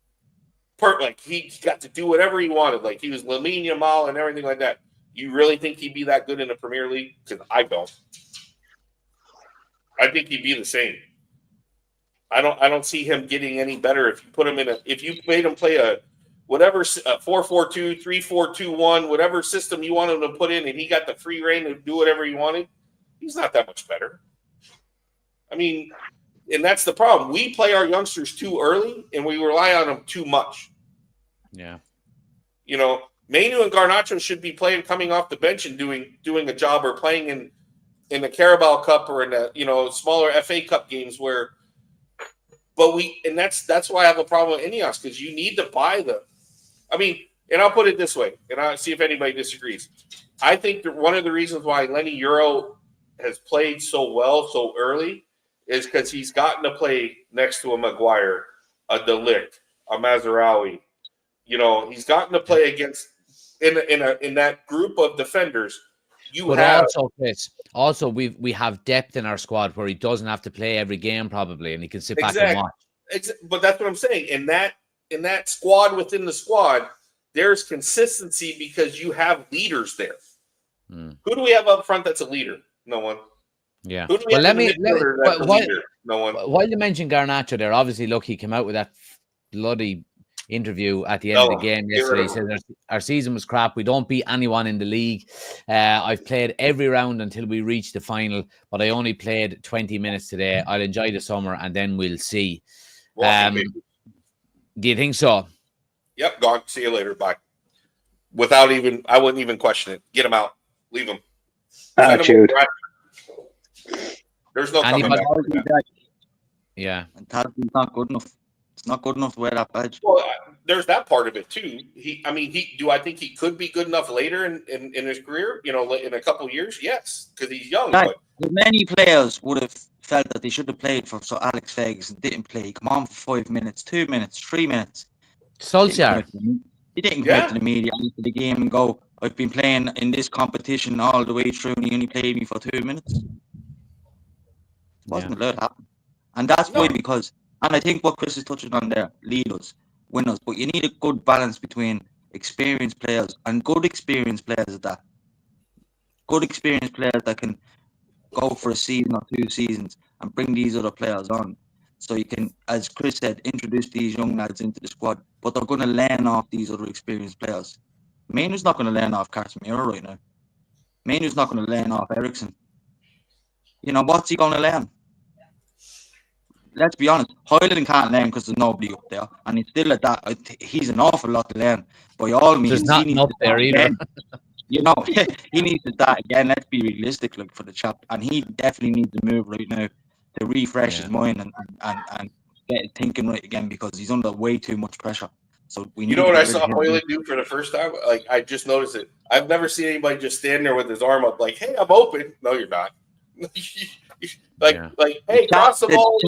he got to do whatever he wanted, like he was Lamine Yamal and everything like that, you really think he'd be that good in the Premier League? Because I don't. I think he'd be the same. I don't see him getting any better if you put him if you made him play a 4-4-2, 3-4-2-1, whatever system you want him to put in, and he got the free reign to do whatever he wanted. He's not that much better. I mean, and that's the problem. We play our youngsters too early, and we rely on them too much. Yeah. You know, Mainu and Garnacho should be coming off the bench and doing a job, or playing in the Carabao Cup or in the smaller FA Cup games where. But that's why I have a problem with Ineos, because you need to buy and I'll put it this way, and I'll see if anybody disagrees. I think that one of the reasons why Lenny Euro has played so well so early is because he's gotten to play next to a Maguire, a De Ligt, a Mazraoui. You know, he's gotten to play against in that group of defenders But also, Chris, we have depth in our squad where he doesn't have to play every game probably, and he can sit back and watch. But that's what I'm saying. In that squad within the squad, there's consistency because you have leaders there. Who do we have up front that's a leader? No one. Yeah. Who do we have in the midfielder that's a leader? No one. While you mentioned Garnacho there, obviously, look, he came out with that bloody interview at the end of the game yesterday. He said our season was crap. We don't beat anyone in the league. I've played every round until we reach the final, but I only played 20 minutes today. I'll enjoy the summer and then we'll see. Do you think so? Yep, gone. See you later. Bye. I wouldn't even question it. Get him out. Leave him. Attitude. There's no coming back. Yeah. And that's not good enough. It's not good enough to wear that badge. Well, there's that part of it too. I think he could be good enough later in his career, in a couple of years? Yes, because he's young. But many players would have felt that they should have played for Alex Ferguson didn't play. Come on for 5 minutes, 2 minutes, 3 minutes. Solskjaer. He didn't come out to the media after the game and go, I've been playing in this competition all the way through and he only played me for 2 minutes. Wasn't allowed to happen. And that's why, and I think what Chris is touching on there, leaders, winners, but you need a good balance between experienced players and good experienced players at that. Good experienced players that can go for a season or 2 seasons and bring these other players on. So you can, as Chris said, introduce these young lads into the squad, but they're going to learn off these other experienced players. Mainoo's not going to learn off Casemiro right now. Mainoo's not going to learn off Ericsson. What's he going to learn? Let's be honest, Hoyland can't learn because there's nobody up there, and it's still at that. He's an awful lot to learn. By all means, there's nothing up there either. He needs to start again. Let's be realistic, for the chap, and he definitely needs to move right now to refresh his mind and get it thinking right again because he's under way too much pressure. So we. You know what I saw Hoyland do for the first time? Like I just noticed it. I've never seen anybody just stand there with his arm up, like, "Hey, I'm open." No, you're not. Hey, cross the ball.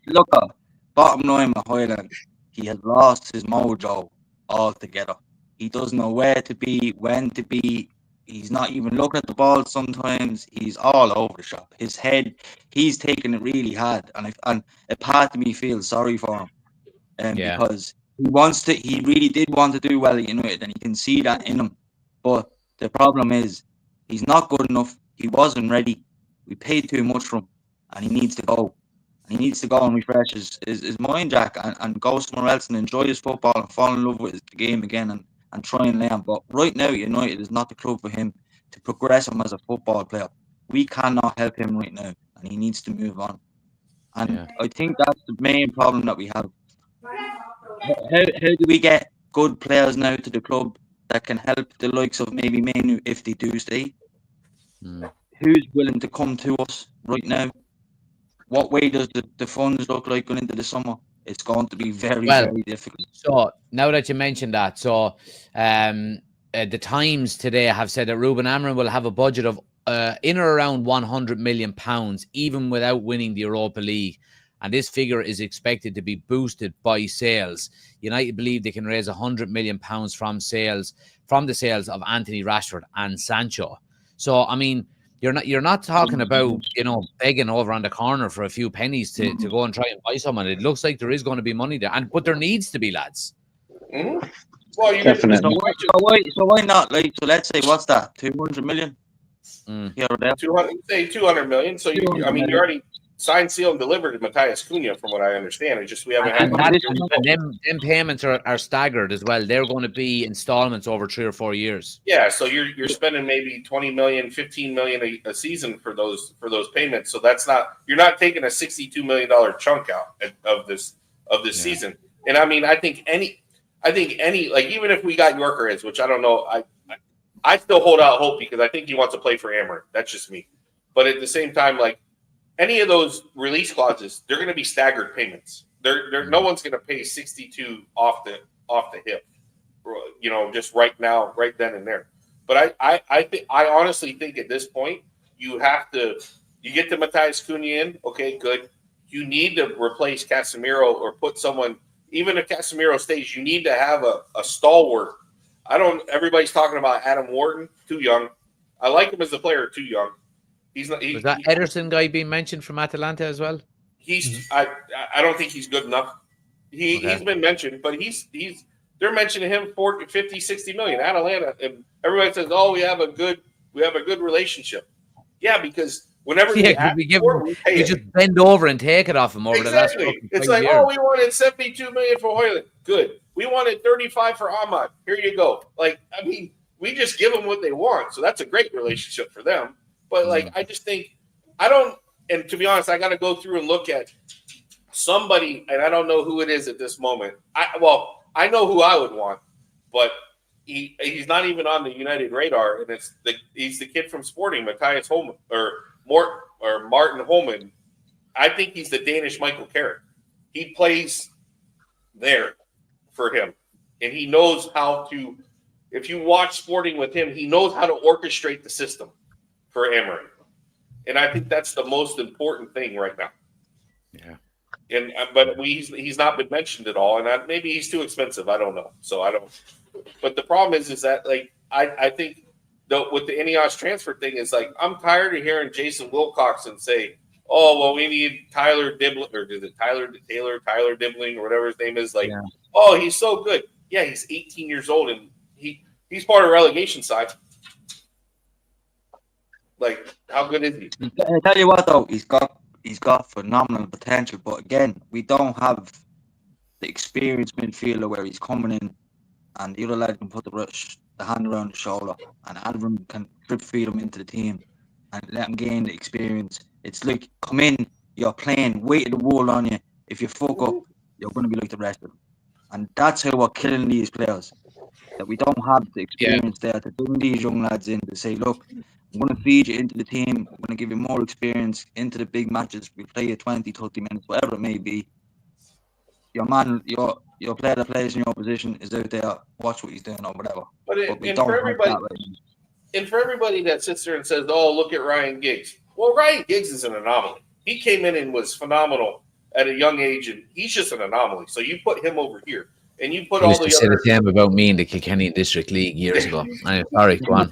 Look, bottom line with Hoyland, he has lost his mojo altogether. He doesn't know where to be, when to be. He's not even looking at the ball sometimes. He's all over the shop. His head, he's taking it really hard. And a part of me feels sorry for him. Because he really did want to do well at United, and you can see that in him. But the problem is, he's not good enough. He wasn't ready. We paid too much for him, and he needs to go. He needs to go and refresh his mind, Jack, and go somewhere else and enjoy his football and fall in love with the game again and try and learn. But right now, United is not the club for him to progress him as a football player. We cannot help him right now, and he needs to move on. And I think that's the main problem that we have. How do we get good players now to the club that can help the likes of maybe Mainoo if they do stay? Who's willing to come to us right now? What way does the funds look like going into the summer? It's going to be very difficult. So now that you mentioned that, the Times today have said that Ruben Amorim will have a budget of in or around £100 million, even without winning the Europa League. And this figure is expected to be boosted by sales. United believe they can raise £100 million from the sales of Anthony Rashford and Sancho. So, I mean, you're not talking about, begging over on the corner for a few pennies to go and try and buy someone. It looks like there is going to be money there, but there needs to be, lads. Mm-hmm. Well, definitely. So why not? So let's say, what's that? 200 million? Here or there? 200 million. So you already signed, sealed, and delivered Matthias Cunha, from what I understand. It's just we haven't had. And them payments are staggered as well. They're going to be installments over 3 or 4 years. Yeah, so you're spending maybe 20 million, 15 million a season for those payments. So you're not taking a $62 million chunk out of this season. And I think any even if we got Yorker, which I don't know, I still hold out hope because I think he wants to play for Amorim. That's just me. But at the same time, any of those release clauses, they're going to be staggered payments. No one's going to pay 62 off the hip, just right now, right then and there. But I honestly think at this point you get the Matthias Cunha in. Okay, good. You need to replace Casemiro or put someone. Even if Casemiro stays, you need to have a stalwart. Everybody's talking about Adam Wharton, too young. I like him as a player, too young. He's not. Was that Ederson guy being mentioned from Atalanta as well? I don't think he's good enough. He's been mentioned, but they're mentioning him 40, 50, 60 million. Atalanta, and everybody says, "Oh, we have a good relationship." Yeah, because whenever we just bend over and take it off him over exactly. the last. It's like, years. oh, we wanted 72 million for Højlund. Good. We wanted 35 for Ahmad. Here you go. Like, I mean, we just give them what they want, so that's a great relationship for them. But like, I just think I don't. And to be honest, I got to go through and look at somebody, and I don't know who it is at this moment. I know who I would want, but he's not even on the United radar, and he's the kid from Sporting, Matthias Holman or Martin Holman. I think he's the Danish Michael Carrick. He plays there for him, and he knows how to. If you watch Sporting with him, he knows how to orchestrate the system for Emery, and I think that's the most important thing right now. Yeah. But he's not been mentioned at all, and maybe he's too expensive. I don't know. So I don't. But the problem is that like I think with the Ineos transfer thing is like I'm tired of hearing Jason Wilcoxon say, "Oh well, we need Tyler Dibbling," or is it Tyler Dibbling or whatever his name is? Like, oh, he's so good. Yeah, he's 18 years old and he's part of relegation side. Like, how good is he? I tell you what, though, he's got phenomenal potential, but again, we don't have the experienced midfielder where he's coming in and the other lad can put the hand around the shoulder and Alvin can drip feed him into the team and let him gain the experience. It's like, come in, you're playing, weight of the world on you. If you fuck up, you're going to be like the rest of them. And that's how we're killing these players. That we don't have the experience there to bring these young lads in to say, look, I'm going to feed you into the team. I'm going to give you more experience into the big matches. We play you 20, 30 minutes, whatever it may be. Your player that plays in your position is out there. Watch what he's doing or whatever. And for everybody that sits there and says, "Oh, look at Ryan Giggs." Well, Ryan Giggs is an anomaly. He came in and was phenomenal at a young age, and he's just an anomaly. So you put him over here. And you put all the said the same about me in the Kilkenny District League years ago. Sorry, go on.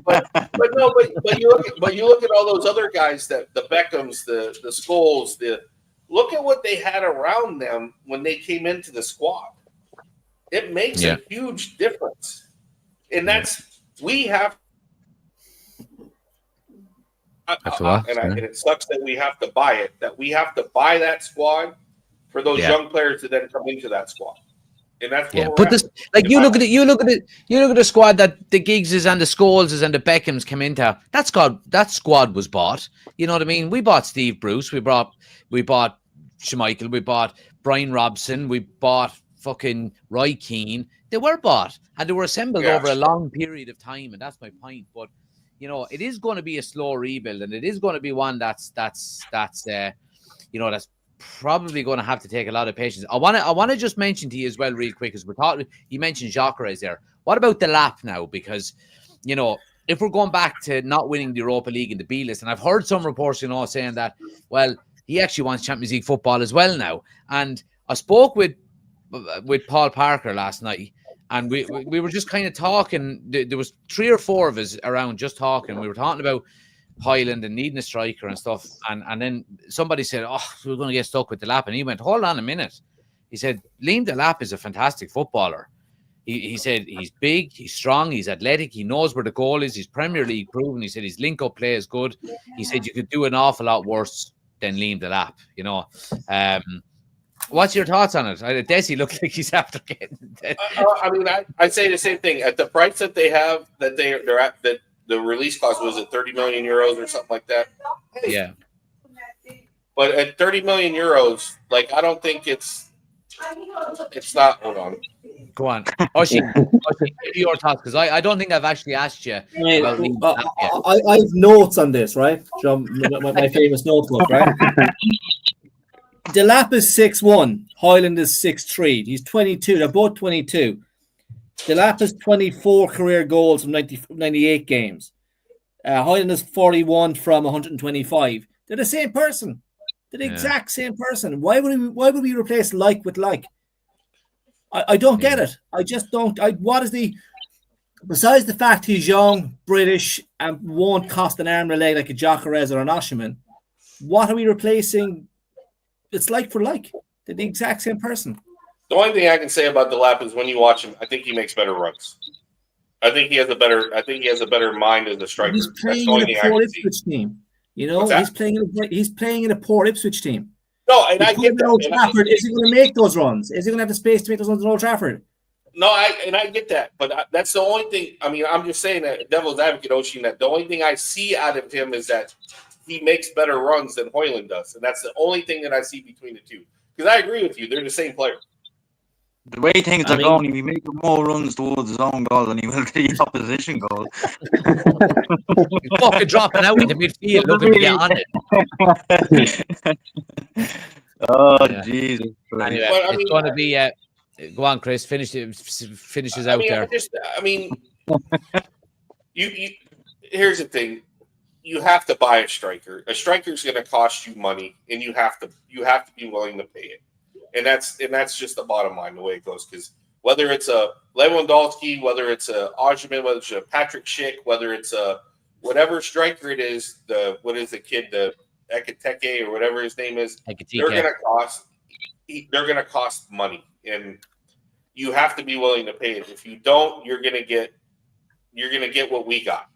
but you look at all those other guys that the Beckhams, the Scholes, look at what they had around them when they came into the squad. It makes a huge difference, and we have. And it sucks that we have to buy it. That we have to buy that squad for those young players to then come into that squad. And that's but this, like, you look at the squad that the Giggses and the Scholeses and the Beckhams came into. That squad was bought. You know what I mean? We bought Steve Bruce. We bought Schmeichel. We bought Brian Robson. We bought fucking Roy Keane. They were bought and they were assembled over a long period of time. And that's my point. But you know, it is going to be a slow rebuild, and it is going to be one that's probably going to have to take a lot of patience. I want to just mention to you as well, real quick, as we're talking. You mentioned Gyökeres there. What about the lap now? Because you know, if we're going back to not winning the Europa League and the B list, and I've heard some reports, you know, saying that he actually wants Champions League football as well now. And I spoke with Paul Parker last night, and we were just kind of talking. There was 3 or 4 of us around just talking. We were talking about Højlund and needing a striker and stuff, and then somebody said, "Oh, we're going to get stuck with the lap," and he went, "Hold on a minute." He said, "Liam Delap is a fantastic footballer." He said he's big, he's strong, he's athletic, he knows where the goal is, he's Premier League proven. He said his link-up play is good. He said you could do an awful lot worse than Liam Delap. You know, what's your thoughts on it? Desi looks like he's after getting. I mean, I say the same thing at the price that they have, that they're at, that the release cost was at 30 million euros or something like that. Yeah. But at 30 million euros, like, I don't think it's not. Hold on. Go on. Oisin, give your thoughts, because I don't think I've actually asked you about I have notes on this, right? John, my famous notebook, right? Delap is 6'1", Højlund is 6'3". He's 22. They're both 22. Delap has 24 career goals from 98 games. Højlund is 41 from 125. They're the same person. They're the exact same person. Why would we replace like with like? I don't get it. I just don't. besides the fact he's young, British, and won't cost an arm or a leg like a Jokerez or an Osherman, what are we replacing? It's like for like. They're the exact same person. The only thing I can say about Delap is when you watch him, I think he makes better runs. I think he has a better mind as a striker. He's playing in a poor Ipswich team. You know, he's playing in a poor Ipswich team. No, and I get that. Old Trafford, is he going to make those runs? Is he going to have the space to make those runs in Old Trafford? No, I get that, but that's the only thing. I mean, I'm just saying that devil's advocate, Oshin, that the only thing I see out of him is that he makes better runs than Hoyland does, and that's the only thing that I see between the two. Because I agree with you, they're the same player. The way things are going, he'll be making more runs towards his own goal than he will to the opposition goal. He's fucking dropping out in the midfield, looking to get on it. Oh, Jesus. Anyway, it's going to be... go on, Chris. Finishes out there. Here's the thing: you have to buy a striker. A striker's going to cost you money, and you have to be willing to pay it. And that's just the bottom line, the way it goes. Because whether it's a Lewandowski, whether it's a Osherman, whether it's a Patrick Schick, whether it's a whatever striker it is, the Ekateke or whatever his name is, they're going to cost money. And you have to be willing to pay it. If you don't, you're gonna get what we got.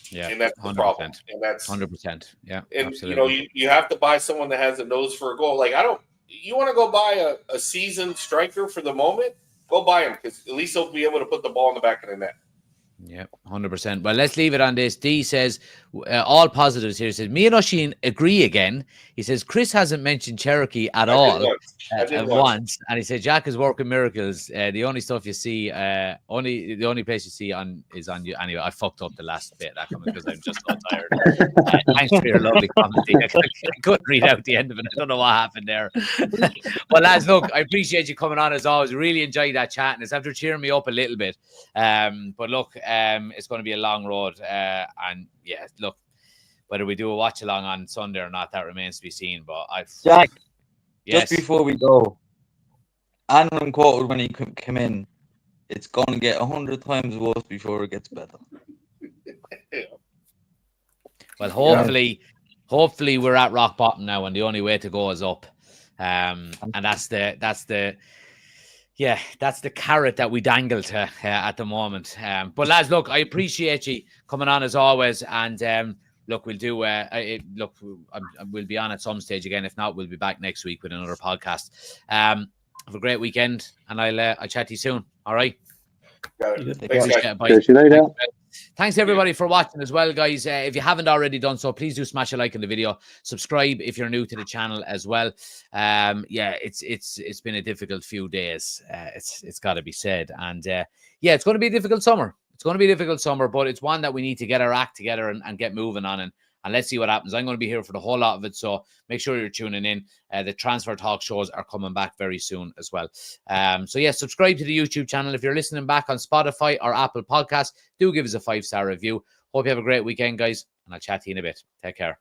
Yeah, and that's 100%. the problem. And that's 100%. Yeah, and absolutely. you have to buy someone that has a nose for a goal. Like you want to go buy a seasoned striker for the moment? Go buy him because at least he'll be able to put the ball in the back of the net. Yeah, 100%. Well, let's leave it on this. D says, all positives here. He says, me and Oshin agree again. He says, Chris hasn't mentioned Cherokee at all once. And he said, Jack is working miracles. The only stuff you see, the only place you see is on you. Anyway, I fucked up the last bit of that comment because I'm just so tired. Thanks for your lovely commenting. I couldn't read out the end of it. I don't know what happened there. Well, lads, look, I appreciate you coming on as always. Really enjoyed that chat. And it's after cheering me up a little bit. But look, it's going to be a long road, and yeah, look, whether we do a watch along on Sunday or not, that remains to be seen. But Jack, yes. Just before we go, Annan quoted when he came in, it's going to get 100 times worse before it gets better. Well, hopefully we're at rock bottom now, and the only way to go is up. And that's the carrot that we dangle to at the moment. But lads, look, I appreciate you coming on as always. And look, we'll do. We'll be on at some stage again. If not, we'll be back next week with another podcast. Have a great weekend, and I'll chat to you soon. All right. Got it. Thanks, Thanks everybody for watching as well, guys. If you haven't already done so, please do smash a like on the video. Subscribe if you're new to the channel as well. It's been a difficult few days. It's got to be said, and it's going to be a difficult summer. It's going to be a difficult summer, but it's one that we need to get our act together and get moving on, and let's see what happens. I'm going to be here for the whole lot of it, so make sure you're tuning in. The transfer talk shows are coming back very soon as well. Subscribe to the YouTube channel. If you're listening back on Spotify or Apple Podcasts, do give us a 5-star review. Hope you have a great weekend, guys, and I'll chat to you in a bit. Take care.